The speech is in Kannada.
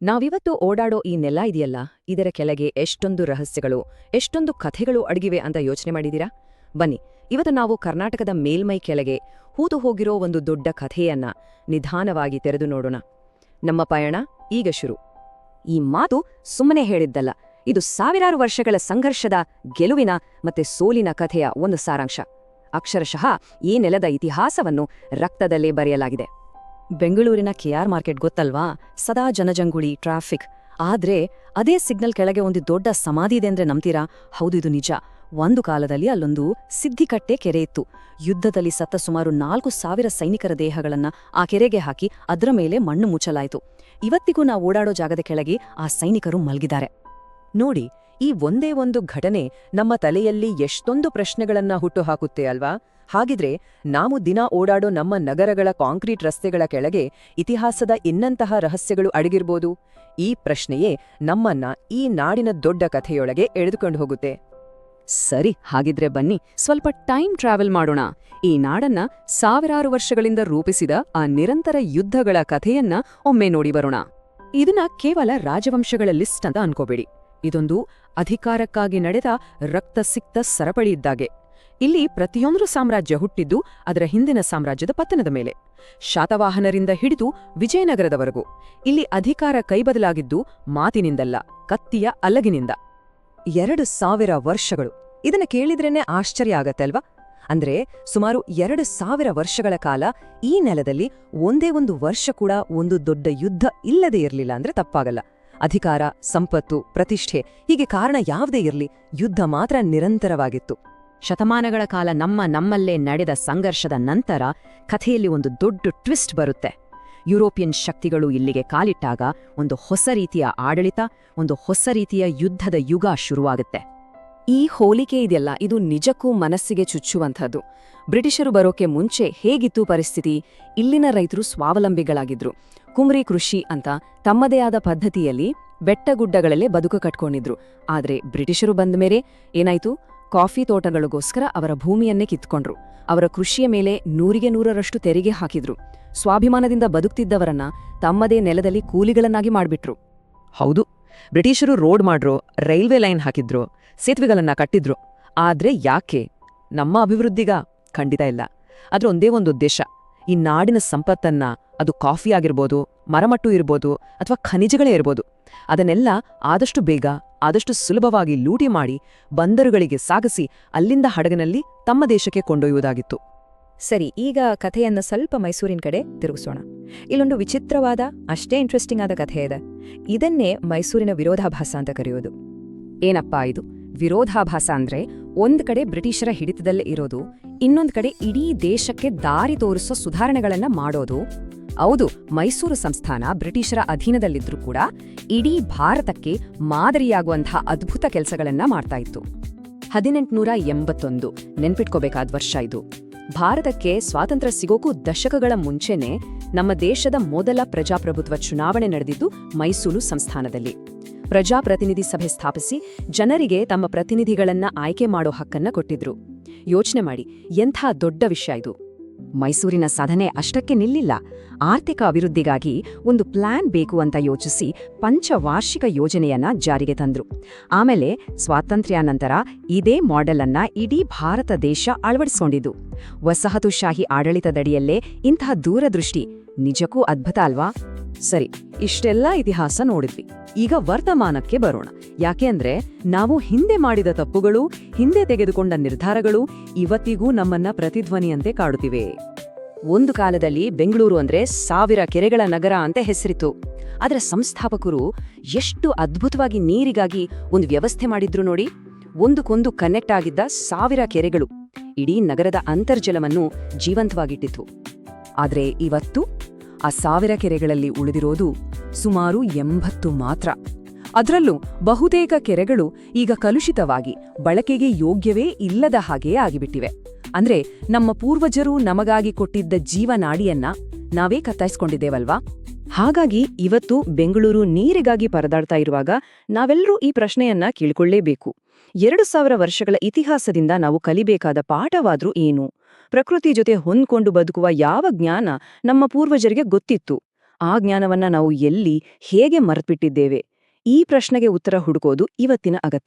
ನಾವಿವತ್ತು ಓಡಾಡೋ ಈ ನೆಲ ಇದೆಯಲ್ಲ, ಇದರ ಕೆಳಗೆ ಎಷ್ಟೊಂದು ರಹಸ್ಯಗಳು, ಎಷ್ಟೊಂದು ಕಥೆಗಳು ಅಡಗಿವೆ ಅಂತ ಯೋಚನೆ ಮಾಡಿದೀರಾ? ಬನ್ನಿ, ಇವತ್ತು ನಾವು ಕರ್ನಾಟಕದ ಮೇಲ್ಮೈ ಕೆಳಗೆ ಹೂತು ಹೋಗಿರೋ ಒಂದು ದೊಡ್ಡ ಕಥೆಯನ್ನ ನಿಧಾನವಾಗಿ ತೆರೆದು ನೋಡೋಣ. ನಮ್ಮ ಪಯಣ ಈಗ ಶುರು. ಈ ಮಾತು ಸುಮ್ಮನೆ ಹೇಳಿದ್ದಲ್ಲ, ಇದು ಸಾವಿರಾರು ವರ್ಷಗಳ ಸಂಘರ್ಷದ, ಗೆಲುವಿನ ಮತ್ತೆ ಸೋಲಿನ ಕಥೆಯ ಒಂದು ಸಾರಾಂಶ. ಅಕ್ಷರಶಃ ಈ ನೆಲದ ಇತಿಹಾಸವನ್ನು ರಕ್ತದಲ್ಲೇ ಬರೆಯಲಾಗಿದೆ. ಬೆಂಗಳೂರಿನ ಕೆಆರ್ ಮಾರ್ಕೆಟ್ ಗೊತ್ತಲ್ವಾ? ಸದಾ ಜನಜಂಗುಳಿ, ಟ್ರಾಫಿಕ್. ಆದ್ರೆ ಅದೇ ಸಿಗ್ನಲ್ ಕೆಳಗೆ ಒಂದು ದೊಡ್ಡ ಸಮಾಧಿ ಇದೆ ಅಂದ್ರೆ ನಂಬ್ತೀರಾ? ಹೌದು, ಇದು ನಿಜ. ಒಂದು ಕಾಲದಲ್ಲಿ ಅಲ್ಲೊಂದು ಸಿದ್ಧಿಕಟ್ಟೆ ಕೆರೆ ಇತ್ತು. ಯುದ್ಧದಲ್ಲಿ ಸತ್ತ ಸುಮಾರು 4,000 ಸೈನಿಕರ ದೇಹಗಳನ್ನ ಆ ಕೆರೆಗೆ ಹಾಕಿ ಅದರ ಮೇಲೆ ಮಣ್ಣು ಮುಚ್ಚಲಾಯಿತು. ಇವತ್ತಿಗೂ ನಾವು ಓಡಾಡೋ ಜಾಗದ ಕೆಳಗೆ ಆ ಸೈನಿಕರು ಮಲಗಿದ್ದಾರೆ. ನೋಡಿ, ಈ ಒಂದೇ ಒಂದು ಘಟನೆ ನಮ್ಮ ತಲೆಯಲ್ಲಿ ಎಷ್ಟೊಂದು ಪ್ರಶ್ನೆಗಳನ್ನ ಹುಟ್ಟುಹಾಕುತ್ತೆ ಅಲ್ವಾ? ಹಾಗಿದ್ರೆ ನಾವು ದಿನ ಓಡಾಡೋ ನಮ್ಮ ನಗರಗಳ ಕಾಂಕ್ರೀಟ್ ರಸ್ತೆಗಳ ಕೆಳಗೆ ಇತಿಹಾಸದ ಇನ್ನಂತಹ ರಹಸ್ಯಗಳು ಅಡಗಿರ್ಬೋದು? ಈ ಪ್ರಶ್ನೆಯೇ ನಮ್ಮನ್ನ ಈ ನಾಡಿನ ದೊಡ್ಡ ಕಥೆಯೊಳಗೆ ಎಳೆದುಕೊಂಡು ಹೋಗುತ್ತೆ. ಸರಿ, ಹಾಗಿದ್ರೆ ಬನ್ನಿ ಸ್ವಲ್ಪ ಟೈಮ್ ಟ್ರಾವೆಲ್ ಮಾಡೋಣ. ಈ ನಾಡನ್ನ ಸಾವಿರಾರು ವರ್ಷಗಳಿಂದ ರೂಪಿಸಿದ ಆ ನಿರಂತರ ಯುದ್ಧಗಳ ಕಥೆಯನ್ನ ಒಮ್ಮೆ ನೋಡಿ ಬರೋಣ. ಇದನ್ನ ಕೇವಲ ರಾಜವಂಶಗಳ ಲಿಸ್ಟ್ ಅಂತ ಅನ್ಕೋಬೇಡಿ. ಇದೊಂದು ಅಧಿಕಾರಕ್ಕಾಗಿ ನಡೆದ ರಕ್ತಸಿಕ್ತ ಸರಪಳಿ ಇದ್ದಾಗೆ. ಇಲ್ಲಿ ಪ್ರತಿಯೊಂದು ಸಾಮ್ರಾಜ್ಯ ಹುಟ್ಟಿದ್ದು ಅದರ ಹಿಂದಿನ ಸಾಮ್ರಾಜ್ಯದ ಪತನದ ಮೇಲೆ. ಶಾತವಾಹನರಿಂದ ಹಿಡಿದು ವಿಜಯನಗರದವರೆಗೂ ಇಲ್ಲಿ ಅಧಿಕಾರ ಕೈಬದಲಾಗಿದ್ದು ಮಾತಿನಿಂದಲ್ಲ, ಕತ್ತಿಯ ಅಲಗಿನಿಂದ. 2,000 ವರ್ಷಗಳು. ಇದನ್ನ ಕೇಳಿದ್ರೇನೆ ಆಶ್ಚರ್ಯ ಆಗತ್ತಲ್ವಾ? ಅಂದ್ರೆ ಸುಮಾರು 2,000 ವರ್ಷಗಳ ಕಾಲ ಈ ನೆಲದಲ್ಲಿ ಒಂದೇ ಒಂದು ವರ್ಷ ಕೂಡ ಒಂದು ದೊಡ್ಡ ಯುದ್ಧ ಇಲ್ಲದೇ ಇರಲಿಲ್ಲ ಅಂದ್ರೆ ತಪ್ಪಾಗಲ್ಲ. ಅಧಿಕಾರ, ಸಂಪತ್ತು, ಪ್ರತಿಷ್ಠೆ ಹೀಗೆ ಕಾರಣ ಯಾವುದೇ ಇರಲಿ, ಯುದ್ಧ ಮಾತ್ರ ನಿರಂತರವಾಗಿತ್ತು. ಶತಮಾನಗಳ ಕಾಲ ನಮ್ಮಲ್ಲೇ ನಡೆದ ಸಂಘರ್ಷದ ನಂತರ ಕಥೆಯಲ್ಲಿ ಒಂದು ದೊಡ್ಡ ಟ್ವಿಸ್ಟ್ ಬರುತ್ತೆ. ಯುರೋಪಿಯನ್ ಶಕ್ತಿಗಳು ಇಲ್ಲಿಗೆ ಕಾಲಿಟ್ಟಾಗ ಒಂದು ಹೊಸ ರೀತಿಯ ಆಡಳಿತ, ಒಂದು ಹೊಸ ರೀತಿಯ ಯುದ್ಧದ ಯುಗ ಶುರುವಾಗುತ್ತೆ. ಈ ಹೋಲಿಕೆ ಇದೆಯಲ್ಲ, ಇದು ನಿಜಕ್ಕೂ ಮನಸ್ಸಿಗೆ ಚುಚ್ಚುವಂಥದ್ದು. ಬ್ರಿಟಿಷರು ಬರೋಕೆ ಮುಂಚೆ ಹೇಗಿತ್ತು ಪರಿಸ್ಥಿತಿ? ಇಲ್ಲಿನ ರೈತರು ಸ್ವಾವಲಂಬಿಗಳಾಗಿದ್ರು. ಕುಮ್ರಿ ಕೃಷಿ ಅಂತ ತಮ್ಮದೇ ಆದ ಪದ್ಧತಿಯಲ್ಲಿ ಬೆಟ್ಟಗುಡ್ಡಗಳಲ್ಲೇ ಬದುಕು ಕಟ್ಕೊಂಡಿದ್ರು. ಆದ್ರೆ ಬ್ರಿಟಿಷರು ಬಂದ ಮೇಲೆ ಏನಾಯ್ತು? ಕಾಫಿ ತೋಟಗಳಿಗೋಸ್ಕರ ಅವರ ಭೂಮಿಯನ್ನೇ ಕಿತ್ಕೊಂಡ್ರು. ಅವರ ಕೃಷಿಯ ಮೇಲೆ 100% ತೆರಿಗೆ ಹಾಕಿದ್ರು. ಸ್ವಾಭಿಮಾನದಿಂದ ಬದುಕ್ತಿದ್ದವರನ್ನ ತಮ್ಮದೇ ನೆಲದಲ್ಲಿ ಕೂಲಿಗಳನ್ನಾಗಿ ಮಾಡ್ಬಿಟ್ರು. ಹೌದು, ಬ್ರಿಟಿಷರು ರೋಡ್ ಮಾಡ್ರು, ರೈಲ್ವೆ ಲೈನ್ ಹಾಕಿದ್ರು, ಸೇತುವೆಗಳನ್ನ ಕಟ್ಟಿದ್ರು. ಆದ್ರೆ ಯಾಕೆ? ನಮ್ಮ ಅಭಿವೃದ್ಧಿಗ? ಖಂಡಿತ ಇಲ್ಲ. ಆದ್ರೆ ಒಂದೇ ಒಂದು ಉದ್ದೇಶ, ಈ ನಾಡಿನ ಸಂಪತ್ತನ್ನ, ಅದು ಕಾಫಿ ಆಗಿರ್ಬೋದು, ಮರಮಟ್ಟು ಇರ್ಬೋದು, ಅಥವಾ ಖನಿಜಗಳೇ ಇರ್ಬೋದು, ಅದನ್ನೆಲ್ಲ ಆದಷ್ಟು ಬೇಗ, ಆದಷ್ಟು ಸುಲಭವಾಗಿ ಲೂಟಿ ಮಾಡಿ ಬಂದರುಗಳಿಗೆ ಸಾಗಿಸಿ ಅಲ್ಲಿಂದ ಹಡಗಿನಲ್ಲಿ ತಮ್ಮ ದೇಶಕ್ಕೆ ಕೊಂಡೊಯ್ಯುವುದಾಗಿತ್ತು. ಸರಿ, ಈಗ ಕಥೆಯನ್ನ ಸ್ವಲ್ಪ ಮೈಸೂರಿನ ಕಡೆ ತಿರುಗಿಸೋಣ. ಇಲ್ಲೊಂದು ವಿಚಿತ್ರವಾದ, ಅಷ್ಟೇ ಇಂಟ್ರೆಸ್ಟಿಂಗ್ ಆದ ಕಥೆ ಇದೆ. ಇದನ್ನೇ ಮೈಸೂರಿನ ವಿರೋಧಾಭಾಸ ಅಂತ ಕರೆಯೋದು. ಏನಪ್ಪಾ ಇದು ವಿರೋಧಾಭಾಸ ಅಂದ್ರೆ? ಒಂದ್ ಕಡೆ ಬ್ರಿಟಿಷರ ಹಿಡಿತದಲ್ಲೇ ಇರೋದು, ಇನ್ನೊಂದ್ ಕಡೆ ಇಡೀ ದೇಶಕ್ಕೆ ದಾರಿ ತೋರಿಸೋ ಸುಧಾರಣೆಗಳನ್ನ ಮಾಡೋದು. ಹೌದು, ಮೈಸೂರು ಸಂಸ್ಥಾನ ಬ್ರಿಟಿಷರ ಅಧೀನದಲ್ಲಿದ್ರೂ ಕೂಡ ಇಡೀ ಭಾರತಕ್ಕೆ ಮಾದರಿಯಾಗುವಂತಹ ಅದ್ಭುತ ಕೆಲಸಗಳನ್ನ ಮಾಡ್ತಾ ಇತ್ತು. 1881 ನೆನ್ಪಿಟ್ಕೋಬೇಕಾದ ವರ್ಷ ಇದು. ಭಾರತಕ್ಕೆ ಸ್ವಾತಂತ್ರ್ಯ ಸಿಗೋಕು ದಶಕಗಳ ಮುಂಚೆನೆ ನಮ್ಮ ದೇಶದ ಮೊದಲ ಪ್ರಜಾಪ್ರಭುತ್ವ ಚುನಾವಣೆ ನಡೆದಿದ್ದು ಮೈಸೂರು ಸಂಸ್ಥಾನದಲ್ಲಿ. ಪ್ರಜಾಪ್ರತಿನಿಧಿ ಸಭೆ ಸ್ಥಾಪಿಸಿ ಜನರಿಗೆ ತಮ್ಮ ಪ್ರತಿನಿಧಿಗಳನ್ನ ಆಯ್ಕೆ ಮಾಡೋ ಹಕ್ಕನ್ನ ಕೊಟ್ಟಿದ್ರು. ಯೋಚನೆ ಮಾಡಿ, ಎಂಥ ದೊಡ್ಡ ವಿಷಯ ಇದು. ಮೈಸೂರಿನ ಸಾಧನೆ ಅಷ್ಟಕ್ಕೆ ನಿಲ್ಲಿಲ್ಲ. ಆರ್ಥಿಕ ಅಭಿವೃದ್ಧಿಗಾಗಿ ಒಂದು ಪ್ಲಾನ್ ಬೇಕು ಅಂತ ಯೋಚಿಸಿ ಪಂಚವಾರ್ಷಿಕ ಯೋಜನೆಯನ್ನ ಜಾರಿಗೆ ತಂದ್ರು. ಆಮೇಲೆ ಸ್ವಾತಂತ್ರ್ಯಾನಂತರ ಇದೇ ಮಾಡೆಲ್ ಅನ್ನ ಇಡೀ ಭಾರತ ದೇಶ ಅಳವಡಿಸಿಕೊಂಡಿದ್ದು. ವಸಾಹತುಶಾಹಿ ಆಡಳಿತದಡಿಯಲ್ಲೇ ಇಂತಹ ದೂರದೃಷ್ಟಿ ನಿಜಕ್ಕೂ ಅದ್ಭುತ ಅಲ್ವಾ? ಸರಿ, ಇಷ್ಟೆಲ್ಲ ಇತಿಹಾಸ ನೋಡಿದ್ವಿ. ಈಗ ವರ್ತಮಾನಕ್ಕೆ ಬರೋಣ. ಯಾಕೆ ಅಂದ್ರೆ ನಾವು ಹಿಂದೆ ಮಾಡಿದ ತಪ್ಪುಗಳು, ಹಿಂದೆ ತೆಗೆದುಕೊಂಡ ನಿರ್ಧಾರಗಳು ಇವತ್ತಿಗೂ ನಮ್ಮನ್ನ ಪ್ರತಿಧ್ವನಿಯಂತೆ ಕಾಡುತ್ತಿವೆ. ಒಂದು ಕಾಲದಲ್ಲಿ ಬೆಂಗಳೂರು ಅಂದ್ರೆ 1000 ಕೆರೆಗಳ ನಗರ ಅಂತ ಹೆಸರಿತ್ತು. ಅದರ ಸಂಸ್ಥಾಪಕರು ಎಷ್ಟು ಅದ್ಭುತವಾಗಿ ನೀರಿಗಾಗಿ ಒಂದು ವ್ಯವಸ್ಥೆ ಮಾಡಿದ್ರು ನೋಡಿ. ಒಂದಕ್ಕೊಂದು ಕನೆಕ್ಟ್ ಆಗಿದ್ದ 1000 ಕೆರೆಗಳು ಇಡೀ ನಗರದ ಅಂತರ್ಜಲವನ್ನು ಜೀವಂತವಾಗಿಟ್ಟಿತ್ತು. ಆದ್ರೆ ಇವತ್ತು ಆ 1000 ಕೆರೆಗಳಲ್ಲಿ ಉಳಿದಿರೋದು ಸುಮಾರು 80 ಮಾತ್ರ. ಅದರಲ್ಲೂ ಬಹುತೇಕ ಕೆರೆಗಳು ಈಗ ಕಲುಷಿತವಾಗಿ ಬಳಕೆಗೆ ಯೋಗ್ಯವೇ ಇಲ್ಲದ ಹಾಗೆಯೇ ಆಗಿಬಿಟ್ಟಿವೆ. ಅಂದ್ರೆ ನಮ್ಮ ಪೂರ್ವಜರು ನಮಗಾಗಿ ಕೊಟ್ಟಿದ್ದ ಜೀವನಾಡಿಯನ್ನ ನಾವೇ ಕತ್ತಾಯಿಸ್ಕೊಂಡಿದ್ದೇವಲ್ವಾ? ಹಾಗಾಗಿ ಇವತ್ತು ಬೆಂಗಳೂರು ನೀರಿಗಾಗಿ ಪರದಾಡ್ತಾ ಇರುವಾಗ ನಾವೆಲ್ಲರೂ ಈ ಪ್ರಶ್ನೆಯನ್ನ ಕೇಳಿಕೊಳ್ಳೇಬೇಕು. 2000 ವರ್ಷಗಳ ಇತಿಹಾಸದಿಂದ ನಾವು ಕಲಿಬೇಕಾದ ಪಾಠವಾದ್ರೂ ಏನು? ಪ್ರಕೃತಿ ಜೊತೆ ಹೊಂದ್ಕೊಂಡು ಬದುಕುವ ಯಾವ ಜ್ಞಾನ ನಮ್ಮ ಪೂರ್ವಜರಿಗೆ ಗೊತ್ತಿತ್ತು? ಆ ಜ್ಞಾನವನ್ನ ನಾವು ಎಲ್ಲಿ ಹೇಗೆ ಮರೆತುಬಿಟ್ಟಿದ್ದೇವೆ? ಈ ಪ್ರಶ್ನೆಗೆ ಉತ್ತರ ಹುಡುಕೋದು ಇವತ್ತಿನ ಅಗತ್ಯ.